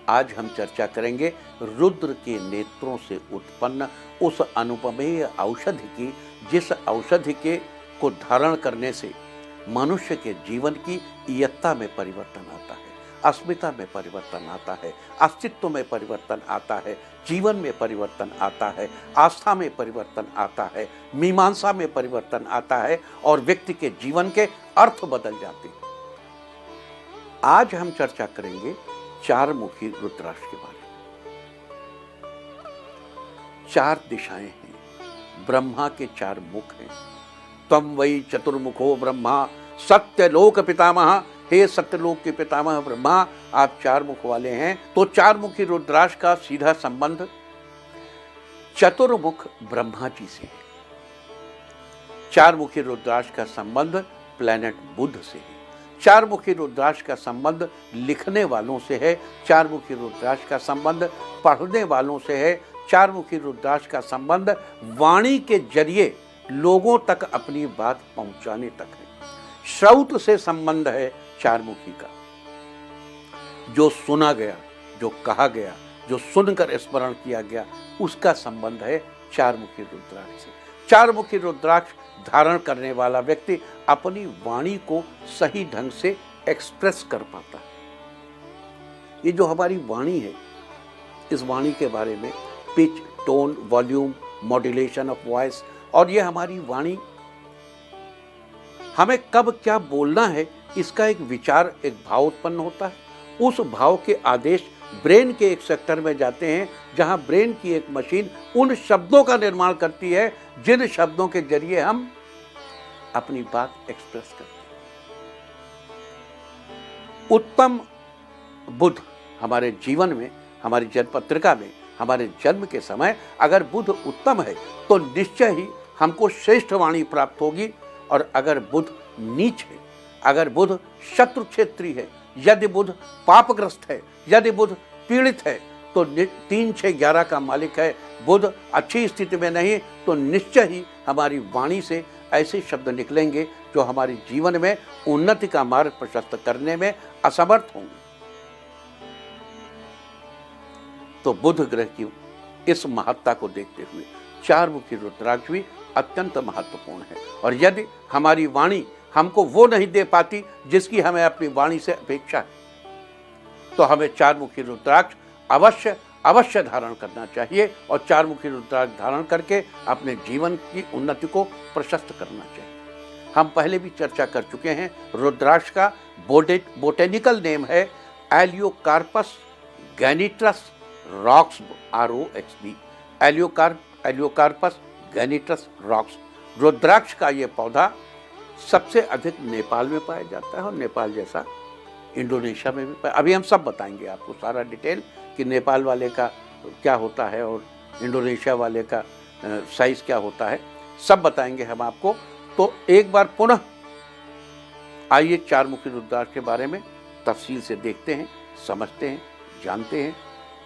आज हम चर्चा करेंगे रुद्र के नेत्रों से उत्पन्न उस अनुपमेय औषधि की, जिस औषधि के को धारण करने से मनुष्य के जीवन की इयत्ता में परिवर्तन आता है, अस्मिता में परिवर्तन आता है, अस्तित्व में परिवर्तन आता है, जीवन में परिवर्तन आता है, आस्था में परिवर्तन आता है, मीमांसा में परिवर्तन आता है और व्यक्ति के जीवन के अर्थ बदल जाते हैं। आज हम चर्चा करेंगे चार मुखी रुद्राक्ष के बारे में। चार दिशाएं हैं, ब्रह्मा के चार मुख हैं। त्वं वै चतुर्मुखो ब्रह्मा सत्यलोक पितामह, हे सत्यलोक के पितामह ब्रह्मा, आप चार मुख वाले हैं। तो चार मुखी रुद्राक्ष का सीधा संबंध चतुर्मुख ब्रह्मा जी से है। चार मुखी रुद्राक्ष का संबंध प्लैनेट बुध से है। चार मुखी रुद्राक्ष का संबंध लिखने वालों से है। चार मुखी रुद्राक्ष का संबंध पढ़ने वालों से है। चार मुखी रुद्राक्ष का संबंध वाणी के जरिए लोगों तक अपनी बात पहुंचाने तक है। श्रौत से संबंध है चार मुखी का, जो सुना गया, जो कहा गया, जो सुनकर स्मरण किया गया, उसका संबंध है चार मुखी रुद्राक्ष से। चार मुखी रुद्राक्ष धारण करने वाला व्यक्ति अपनी वाणी को सही ढंग से एक्सप्रेस कर पाता है। ये जो हमारी वाणी है, इस वाणी के बारे में pitch, tone, volume, modulation of voice, और ये हमारी वाणी हमें कब क्या बोलना है, इसका एक विचार, एक भाव उत्पन्न होता है। उस भाव के आदेश ब्रेन के एक सेक्टर में जाते हैं, जहां ब्रेन की एक मशीन उन शब्दों का निर्माण करती है जिन शब्दों के जरिए हम अपनी बात एक्सप्रेस करते हैं। उत्तम बुध हमारे जीवन में, हमारी जन्म पत्रिका में, हमारे जन्म के समय अगर बुध उत्तम है तो निश्चय ही हमको श्रेष्ठ वाणी प्राप्त होगी। और अगर बुध नीच है, अगर बुध शत्रु क्षेत्री है, यदि बुध पापग्रस्त है, यदि बुध पीड़ित है, तो 3, 6, 11 का मालिक है, बुध अच्छी स्थिति में नहीं, तो निश्चय ही हमारी वाणी से ऐसे शब्द निकलेंगे जो हमारे जीवन में उन्नति का मार्ग प्रशस्त करने में असमर्थ होंगे। तो बुध ग्रह की इस महत्ता को देखते हुए चार मुखी रुद्राक्ष भी अत्यंत महत्वपूर्ण है। और यदि हमारी वाणी हमको वो नहीं दे पाती जिसकी हमें अपनी वाणी से अपेक्षा है, तो हमें चार मुखी रुद्राक्ष अवश्य धारण करना चाहिए और चार मुखी रुद्राक्ष धारण करके अपने जीवन की उन्नति को प्रशस्त करना चाहिए। हम पहले भी चर्चा कर चुके हैं, रुद्राक्ष का बोटेनिकल नेम है Elaeocarpus गैनिट्रस rocks, ROXB, Elaeocarpus गैनिट्रस rocks. रुद्राक्ष का ये पौधा सबसे अधिक नेपाल में पाया जाता है और नेपाल जैसा इंडोनेशिया में भी पाया। अभी हम सब बताएंगे आपको सारा डिटेल कि नेपाल वाले का क्या होता है और इंडोनेशिया वाले का साइज क्या होता है, सब बताएंगे हम आपको। तो एक बार पुनः आइए चार मुखी रुद्राक्ष के बारे में तफसील से देखते हैं, समझते हैं, जानते हैं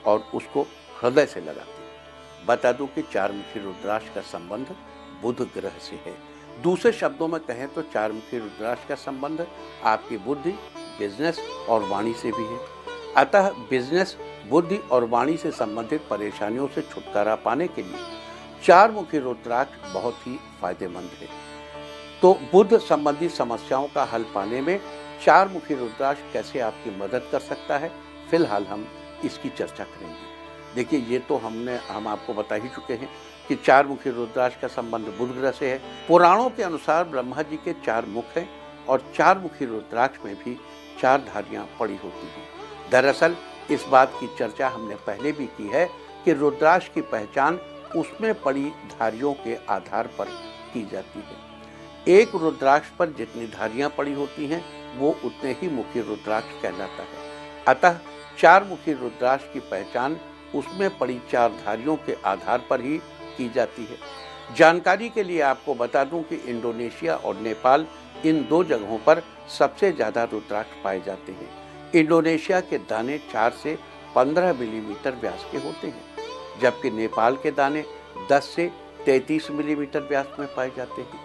और उसको हृदय से लगाते हैं। बता दूं कि चार मुखी रुद्राक्ष का संबंध बुध ग्रह से है। दूसरे शब्दों में कहें तो चार मुखी रुद्राक्ष का संबंध आपकी बुद्धि, बिजनेस और वाणी से भी है। अतः बिजनेस, बुद्धि और वाणी से संबंधित परेशानियों से छुटकारा पाने के लिए चार मुखी रुद्राक्ष बहुत ही फायदेमंद है। तो बुध संबंधी समस्याओं का हल पाने में चार मुखी रुद्राक्ष कैसे आपकी मदद कर सकता है, फिलहाल हम इसकी चर्चा करेंगे। देखिए, ये तो हम आपको बता ही चुके हैं कि चार मुखी रुद्राक्ष का संबंध बुध ग्रह से है। पुराणों के अनुसार ब्रह्मा जी के चार मुख हैं और चार मुखी रुद्राक्ष में भी चार धारियां पड़ी होती हैं। दरअसल इस बात की चर्चा हमने पहले भी की है कि रुद्राक्ष की पहचान उसमें पड़ी धारियों के आधार पर की जाती है। एक रुद्राक्ष पर जितनी धारियां पड़ी होती हैं वो उतने ही मुखी रुद्राक्ष कहलाता है। अतः चार मुखी रुद्राक्ष की पहचान उसमें पड़ी चार धारियों के आधार पर ही की जाती है। जानकारी के लिए आपको बता दूं कि इंडोनेशिया और नेपाल, इन दो जगहों पर सबसे ज़्यादा रुद्राक्ष पाए जाते हैं। इंडोनेशिया के दाने 4 से 15 मिलीमीटर व्यास के होते हैं, जबकि नेपाल के दाने 10 से 33 मिलीमीटर व्यास में पाए जाते हैं।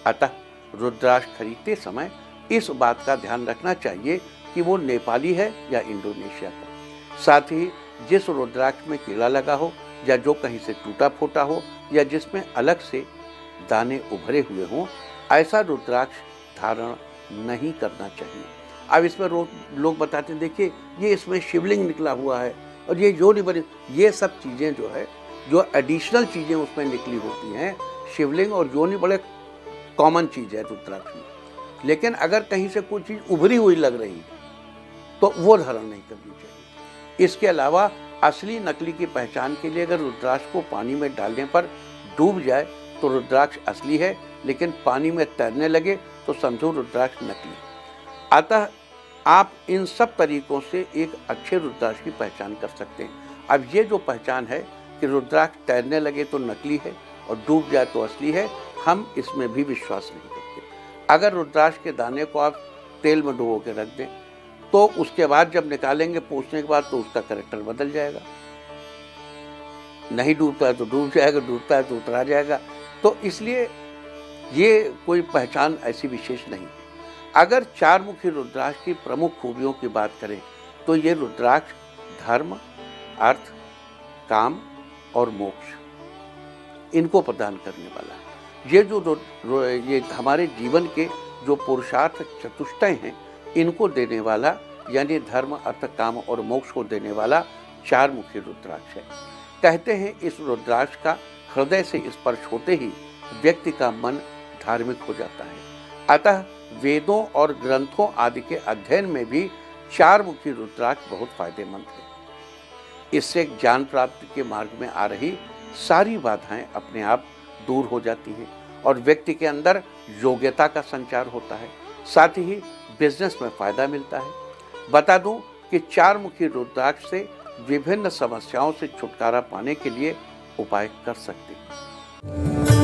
अतः रुद्राक्ष खरीदते समय इस बात का ध्यान रखना चाहिए कि वो नेपाली है या इंडोनेशिया का। साथ ही जिस रुद्राक्ष में कीड़ा लगा हो या जो कहीं से टूटा फूटा हो या जिसमें अलग से दाने उभरे हुए हों, ऐसा रुद्राक्ष धारण नहीं करना चाहिए। अब इसमें लोग बताते हैं, देखिए ये इसमें शिवलिंग निकला हुआ है और ये जो नहीं बनी, ये सब चीज़ें जो है, जो एडिशनल चीज़ें उसमें निकली होती हैं, शिवलिंग और योनि बड़े कॉमन चीज़ है रुद्राक्ष में। लेकिन अगर कहीं से कोई चीज़ उभरी हुई लग रही है तो वो धारण नहीं करनी चाहिए। इसके अलावा असली नकली की पहचान के लिए अगर रुद्राक्ष को पानी में डालने पर डूब जाए तो रुद्राक्ष असली है, लेकिन पानी में तैरने लगे तो समझो रुद्राक्ष नकली। अतः आप इन सब तरीकों से एक अच्छे रुद्राक्ष की पहचान कर सकते हैं। अब ये जो पहचान है कि रुद्राक्ष तैरने लगे तो नकली है और डूब जाए तो असली है, हम इसमें भी विश्वास नहीं करते। अगर रुद्राक्ष के दाने को आप तेल में डुबो के रख दें तो उसके बाद जब निकालेंगे पोंछने के बाद तो उसका कैरेक्टर बदल जाएगा। नहीं डूबता है तो डूब जाएगा, डूबता है तो उतरा जाएगा। तो इसलिए ये कोई पहचान ऐसी विशेष नहीं है। अगर चार मुखी रुद्राक्ष की प्रमुख खूबियों की बात करें तो ये रुद्राक्ष धर्म, अर्थ, काम और मोक्ष इनको प्रदान करने वाला है। ये हमारे जीवन के जो पुरुषार्थ चतुष्टय हैं इनको देने वाला, यानी धर्म, अर्थ, काम और मोक्ष को देने वाला चार मुखी रुद्राक्ष है। कहते हैं इस रुद्राक्ष का हृदय से स्पर्श होते ही व्यक्ति का मन धार्मिक हो जाता है। अतः वेदों और ग्रंथों आदि के अध्ययन में भी चार मुखी रुद्राक्ष बहुत फायदेमंद है। इससे ज्ञान प्राप्ति के मार्ग में आ रही सारी बाधाएं अपने आप दूर हो जाती हैं और व्यक्ति के अंदर योग्यता का संचार होता है। साथ ही बिजनेस में फायदा मिलता है। बता दूं कि चार मुखी रुद्राक्ष से विभिन्न समस्याओं से छुटकारा पाने के लिए उपाय कर सकते हैं।